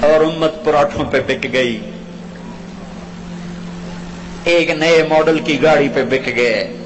اور امت پراٹھوں پہ بک گئی، ایک نئے ماڈل کی گاڑی پہ بک گئے،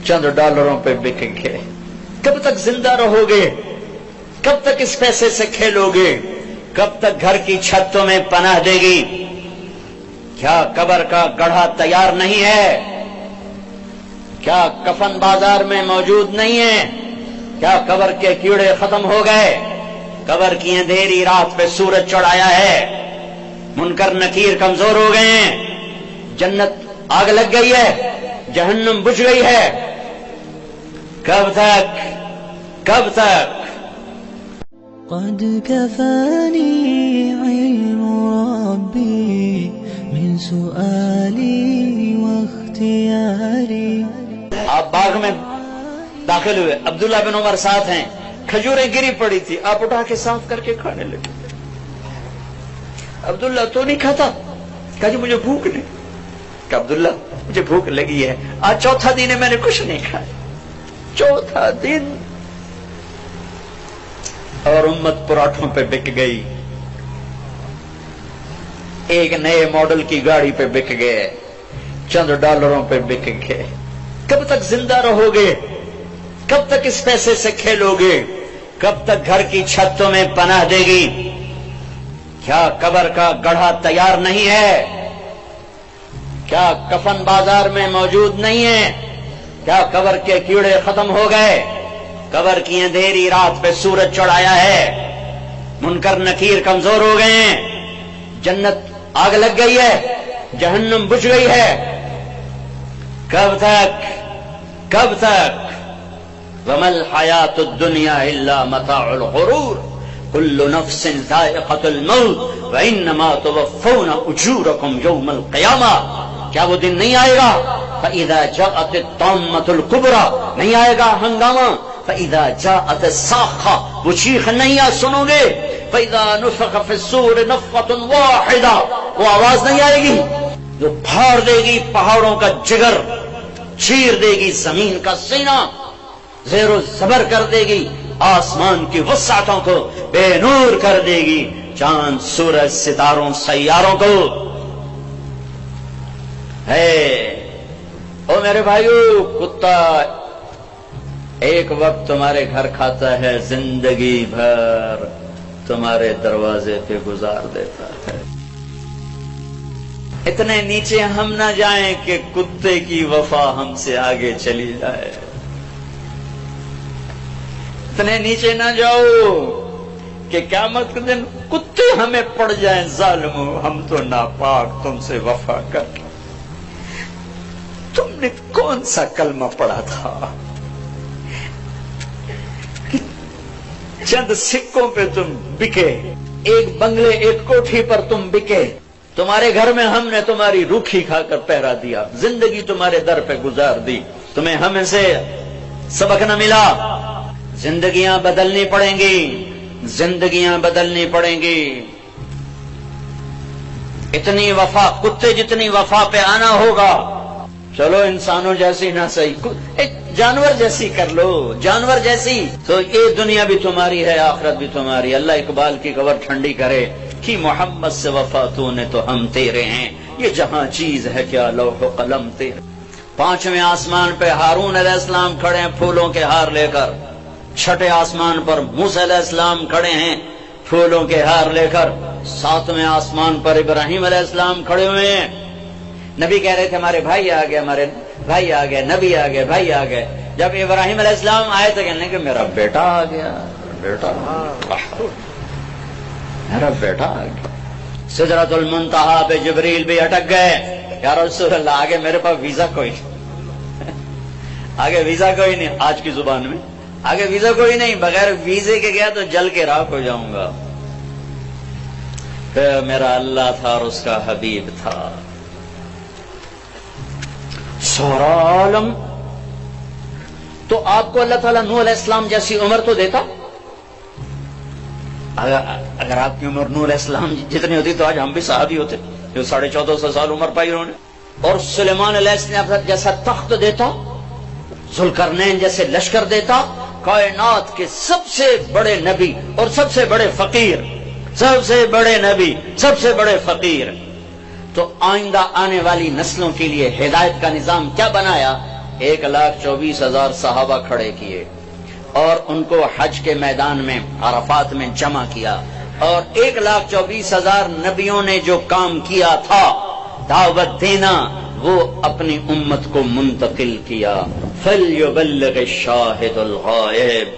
چند ڈالروں پہ بک گئے۔ کب تک زندہ رہو گے؟ کب تک اس پیسے سے کھیلو گے؟ کب تک گھر کی چھت تمہیں پناہ دے گی؟ کیا قبر کا گڑھا تیار نہیں ہے؟ کیا کفن بازار میں موجود نہیں ہے؟ کیا قبر کے کیڑے ختم ہو گئے؟ قبر کی اندھیری رات پہ سورج چڑھایا ہے، منکر نکیر کمزور ہو گئے ہیں، جنت آگ لگ گئی ہے، جہنم بجھ گئی ہے۔ کب تک؟ کب تک؟ قد كفاني علم ربي من سؤالي واختياري۔ آپ باغ میں داخل ہوئے، عبداللہ بن عمر ساتھ ہیں، کھجوریں گری پڑی تھی، آپ اٹھا کے صاف کر کے کھانے لگے۔ عبداللہ تو نہیں کھاتا؟ کہا جی مجھے بھوک نہیں۔ کہ عبداللہ مجھے بھوک لگی ہے، آج چوتھا دن ہے میں نے کچھ نہیں کھایا، چوتھا دن۔ اور امت پراٹھوں پہ بک گئی، ایک نئے ماڈل کی گاڑی پہ بک گئے، چند ڈالروں پہ بک گئے۔ کب تک زندہ رہو گے؟ کب تک اس پیسے سے کھیلو گے؟ کب تک گھر کی چھت تمہیں پناہ دے گی؟ کیا قبر کا گڑھا تیار نہیں ہے؟ کیا کفن بازار میں موجود نہیں ہے؟ کیا قبر کے کیڑے ختم ہو گئے؟ قبر کی اندھیری رات پہ سورج چڑھایا ہے، منکر نکیر کمزور ہو گئے ہیں، جنت آگ لگ گئی ہے، جہنم بجھ گئی ہے۔ کب تک؟ کب تک؟ وَمَا الْحَيَاةُ الدُّنْيَا إِلَّا مَتَاعُ الْغُرُورِ كُلُّ نَفْسٍ ذَائِقَةُ الْمَوْتِ وَإِنَّمَا تُوَفَّوْنَ أُجُورَكُمْ يَوْمَ الْقِيَامَةِ۔ کیا وہ دن نہیں آئے گا؟ فَإِذَا جَاءَتِ الطَّامَّةُ الْكُبْرَى، نہیں آئے گا ہنگامہ؟ فَإِذَا جَاءَتِ الصَّاخَّةُ، وہ چیخ نہیں سنو گے؟ فَإِذَا نُفِخَ فِي الصُّورِ نَفْخَةٌ وَاحِدَةٌ، وہ آواز نہیں آئے گی جو پھاڑ دے گی پہاڑوں کا جگر، چیر دے گی زمین کا سینہ، زیر و زبر کر دے گی آسمان کی وسعتوں کو، بے نور کر دے گی چاند سورج ستاروں سیاروں کو۔ ہے او میرے بھائیو، کتا ایک وقت تمہارے گھر کھاتا ہے، زندگی بھر تمہارے دروازے پہ گزار دیتا ہے۔ اتنے نیچے ہم نہ جائیں کہ کتے کی وفا ہم سے آگے چلی جائے، اتنے نیچے نہ جاؤ کہ قیامت کے دن کتے ہمیں پڑ جائیں، ظالمو ہم تو ناپاک تم سے وفا کر۔ تم نے کون سا کلمہ پڑھا تھا؟ چند سکوں پہ تم بکے، ایک بنگلے ایک کوٹھی پر تم بکے، تمہارے گھر میں ہم نے تمہاری روکھی کھا کر پہرا دیا، زندگی تمہارے در پہ گزار دی، تمہیں ہمیں سے سبق نہ ملا۔ زندگیاں بدلنی پڑیں گی، زندگیاں بدلنی پڑیں گی۔ اتنی وفا، کتے جتنی وفا پہ آنا ہوگا۔ چلو انسانوں جیسی نہ صحیح، ایک جانور جیسی کر لو، جانور جیسی، تو یہ دنیا بھی تمہاری ہے، آخرت بھی تمہاری۔ اللہ اقبال کی قبر ٹھنڈی کرے کہ محمد سے وفا تو نے تو ہم تیرے ہیں، یہ جہاں چیز ہے کیا لوح و قلم تیرے۔ پانچویں آسمان پہ ہارون علیہ السلام کھڑے ہیں پھولوں کے ہار لے کر، چھٹے آسمان پر موسیٰ علیہ السلام کھڑے ہیں پھولوں کے ہار لے کر، ساتویں آسمان پر ابراہیم علیہ السلام کھڑے ہوئے ہیں۔ نبی کہہ رہے تھے ہمارے بھائی آ گئے، ہمارے بھائی آ گئے، نبی آ گئے، بھائی آ گئے۔ جب ابراہیم علیہ السلام آئے تو کہنے کہ میرا بیٹا آ گیا، بیٹا میرا بیٹا آ گیا۔ سدرۃ المنتہا پہ جبریل بھی اٹک گئے، یا رسول اللہ آگے میرے پاس ویزا کوئی آگے ویزا کوئی نہیں، آج کی زبان میں آگے ویزا کوئی نہیں، بغیر ویزے کے گیا تو جل کے راکھ ہو جاؤں گا۔ پھر میرا اللہ تھا اور اس کا حبیب تھا۔ سورا عالم تو آپ کو اللہ تعالیٰ نوح علیہ السلام جیسی عمر تو دیتا؟ اگر آپ کی عمر نوح علیہ السلام جتنی ہوتی تو آج ہم بھی صحابی ہوتے، جو 1450 سال عمر پائی انہوں نے۔ اور سلیمان علیہ السلام جیسا تخت دیتا، ذوالقرنین جیسے لشکر دیتا، کائنات کے سب سے بڑے نبی اور سب سے بڑے فقیر سب سے بڑے نبی، سب سے بڑے فقیر. تو آئندہ آنے والی نسلوں کے لیے ہدایت کا نظام کیا بنایا؟ 1,24,000 صحابہ کھڑے کیے اور ان کو حج کے میدان میں عرفات میں جمع کیا، اور 1,24,000 نبیوں نے جو کام کیا تھا دعوت دینا، وہ اپنی امت کو منتقل کیا. فَلْيُبَلِّغِ الشَّاهِدُ الْغَائِبَ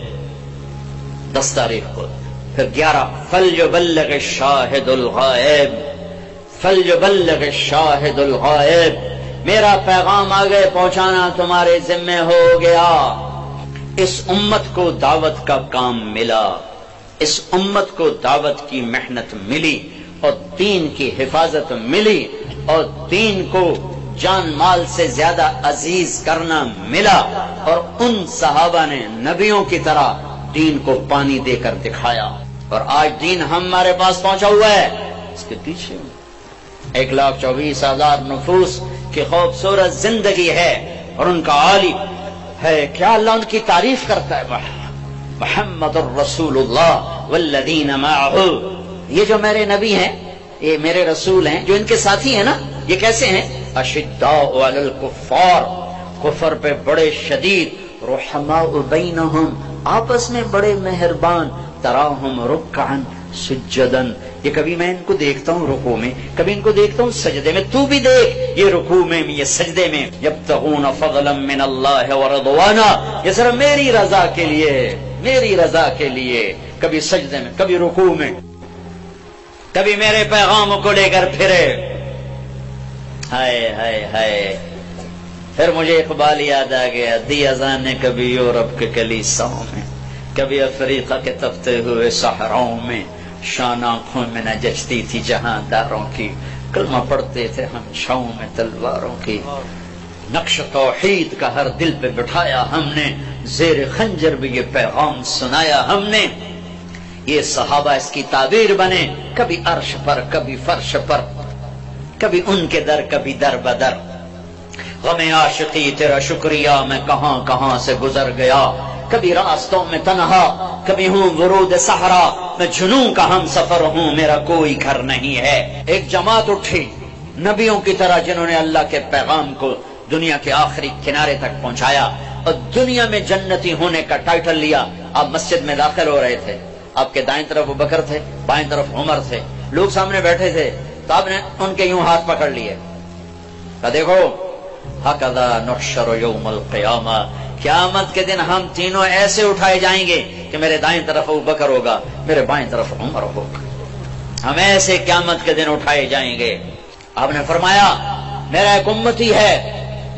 10 تاریخ کو. پھر 11 فَلْيُبَلِّغِ الشَّاهِدُ الْغَائِبَ فَلْيُبَلِّغِ الشَّاهِدُ الْغَائِبَ. میرا پیغام آگے پہنچانا تمہارے ذمہ ہو گیا. اس امت کو دعوت کا کام ملا، اس امت کو دعوت کی محنت ملی اور دین کی حفاظت ملی اور دین کو جان مال سے زیادہ عزیز کرنا ملا، اور ان صحابہ نے نبیوں کی طرح دین کو پانی دے کر دکھایا. اور آج دین ہمارے پاس پہنچا ہوا ہے. اس کے پیچھے 1,24,000 نفوس کی خوبصورت زندگی ہے اور ان کا عالم ہے. کیا اللہ ان کی تعریف کرتا ہے؟ محمد الرسول اللہ والذین معہ. یہ جو میرے نبی ہیں، یہ میرے رسول ہیں، جو ان کے ساتھی ہیں نا، یہ کیسے ہیں؟ اشداء علی الکفار، کفر پہ بڑے شدید، رحماء بینہم، آپس میں بڑے مہربان، تراہم رکعا سجدا. یہ کبھی میں ان کو دیکھتا ہوں رکوع میں، کبھی ان کو دیکھتا ہوں سجدے میں. تو بھی دیکھ، یہ رکوع میں، یہ سجدے میں. یبتغون فضلا من اللہ ورضوانا، یہ صرف میری رضا کے لیے، میری رضا کے لیے. کبھی سجدے میں، کبھی رکوع میں، کبھی میرے پیغام کو لے کر پھرے. ہائے ہائے ہائے. پھر مجھے اقبال یاد آ گیا، دی اذان نے کبھی یورپ کے کلیساؤں میں، کبھی افریقہ کے تپتے ہوئے صحراؤں میں، شان آنکھوں میں نہ جچتی تھی جہاں داروں کی، کلمہ پڑھتے تھے ہم چھاؤں میں تلواروں کی. نقش توحید کا ہر دل پہ بٹھایا ہم نے، زیر خنجر بھی یہ پیغام سنایا ہم نے. یہ صحابہ اس کی تعبیر بنے، کبھی عرش پر، کبھی فرش پر، کبھی ان کے در، کبھی در بدر. غم عاشقی تیرا شکریہ میں کہاں کہاں سے گزر گیا، کبھی راستوں میں تنہا، کبھی ہوں ورود صحرا، میں جنوں کا ہم سفر ہوں، میرا کوئی گھر نہیں ہے. ایک جماعت اٹھی نبیوں کی طرح جنہوں نے اللہ کے پیغام کو دنیا کے آخری کنارے تک پہنچایا اور دنیا میں جنتی ہونے کا ٹائٹل لیا. آپ مسجد میں داخل ہو رہے تھے، آپ کے دائیں طرف ابوبکر تھے، بائیں طرف عمر تھے، لوگ سامنے بیٹھے تھے، تو آپ نے ان کے یوں ہاتھ پکڑ لیے، کہا دیکھو ہکذا نحشر یوم القیامہ، قیامت کے دن ہم تینوں ایسے اٹھائے جائیں گے کہ میرے دائیں طرف ابوبکر ہوگا، میرے بائیں طرف عمر ہوگا، ہم ایسے قیامت کے دن اٹھائے جائیں گے. آپ نے فرمایا میرا ایک امتی ہے،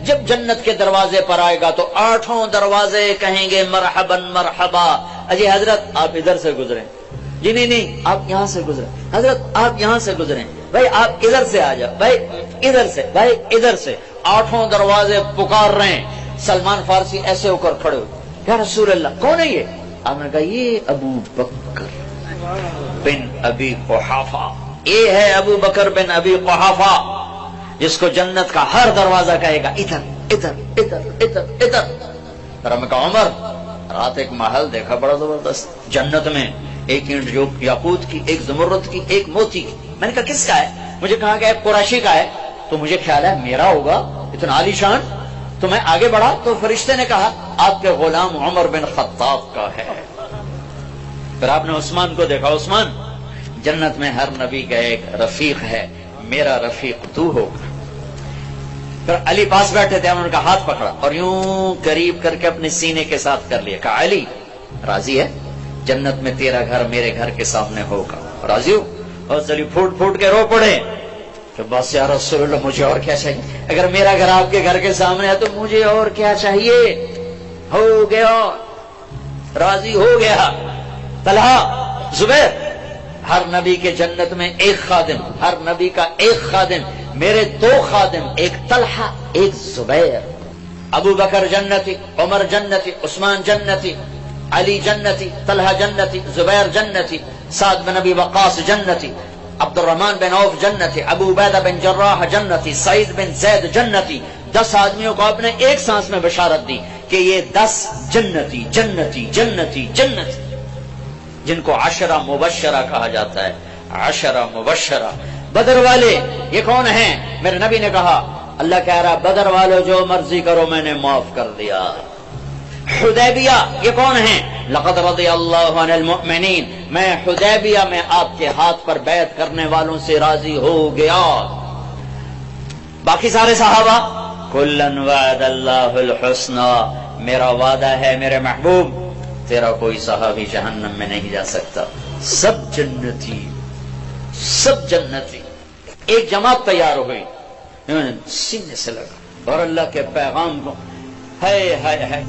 جب جنت کے دروازے پر آئے گا تو 8 دروازے کہیں گے مرحبا مرحبا. اجی حضرت آپ ادھر سے گزریں، جی نہیں آپ یہاں سے گزریں، حضرت آپ یہاں سے گزریں، بھائی آپ ادھر سے آ جاؤ، بھائی ادھر سے، بھائی ادھر سے. 8 دروازے پکار رہے ہیں. سلمان فارسی ایسے ہو کر کھڑے ہوئے، یا رسول اللہ کون ہے یہ؟ آپ نے کہا یہ ابو بکر بن ابی قحافہ، یہ ہے ابو بکر بن ابی قحافہ جس کو جنت کا ہر دروازہ کہے گا ادھر ادھر ادھر ادھر ادھر. پھر ہمیں کہا عمر رات ایک محل دیکھا بڑا زبردست جنت میں، ایک اینٹ جو یاقوت کی، ایک زمرد کی، ایک موتی کی. میں نے کہا کس کا ہے؟ مجھے کہا کہ ایک قریشی کا ہے. تو مجھے خیال ہے میرا ہوگا، اتنا عالی شان. تو میں آگے بڑھا تو فرشتے نے کہا آپ کے غلام عمر بن خطاب کا ہے. پھر آپ نے عثمان کو دیکھا، عثمان جنت میں ہر نبی کا ایک رفیق ہے، میرا رفیق تو ہوگا. پھر علی پاس بیٹھے تھے، انہوں نے ہاتھ پکڑا اور یوں قریب کر کے اپنے سینے کے ساتھ کر لیا. کہا علی راضی ہے؟ جنت میں تیرا گھر میرے گھر کے سامنے ہوگا، راضی ہو؟ اور چلی پھوٹ پھوٹ کے رو پڑے کہ بس یا رسول اللہ مجھے اور کیا چاہیے؟ اگر میرا گھر آپ کے گھر کے سامنے ہے تو مجھے اور کیا چاہیے؟ ہو گیا، راضی ہو گیا. طلحہ، زبیر، ہر نبی کے جنت میں ایک خادم، ہر نبی کا ایک خادم. میرے 2 خادم، ایک طلحہ ایک زبیر. ابو بکر جنتی، عمر جنتی، عثمان جنتی، علی جنتی، طلحہ جنتی، زبیر جنتی، سعد بن ابی وقاص جنتی، عبد الرحمن بن عوف جنتی، ابو عبیدہ بن جراح جنتی، سعید بن زید جنتی. 10 آدمیوں کو آپ نے ایک سانس میں بشارت دی کہ یہ 10 جنتی جنتی جنتی جنتی، جن کو 10 مبشرہ کہا جاتا ہے. عشرہ مبشرہ. بدر والے یہ کون ہیں؟ میرے نبی نے کہا اللہ کہہ رہا بدر والوں جو مرضی کرو میں نے معاف کر دیا. حدیبیہ یہ کون ہیں؟ لقد رضی اللہ عن المؤمنین، میں حدیبیہ میں آپ کے ہاتھ پر بیعت کرنے والوں سے راضی ہو گیا. باقی سارے صحابہ کلن وعد اللہ الحسنى، میرا وعدہ ہے میرے محبوب تیرا کوئی صحابی جہنم میں نہیں جا سکتا، سب جنتی، سب جنتی. ایک جماعت تیار ہوئی، سینے سے لگا اور اللہ کے پیغام کو ہائے ہائے ہائے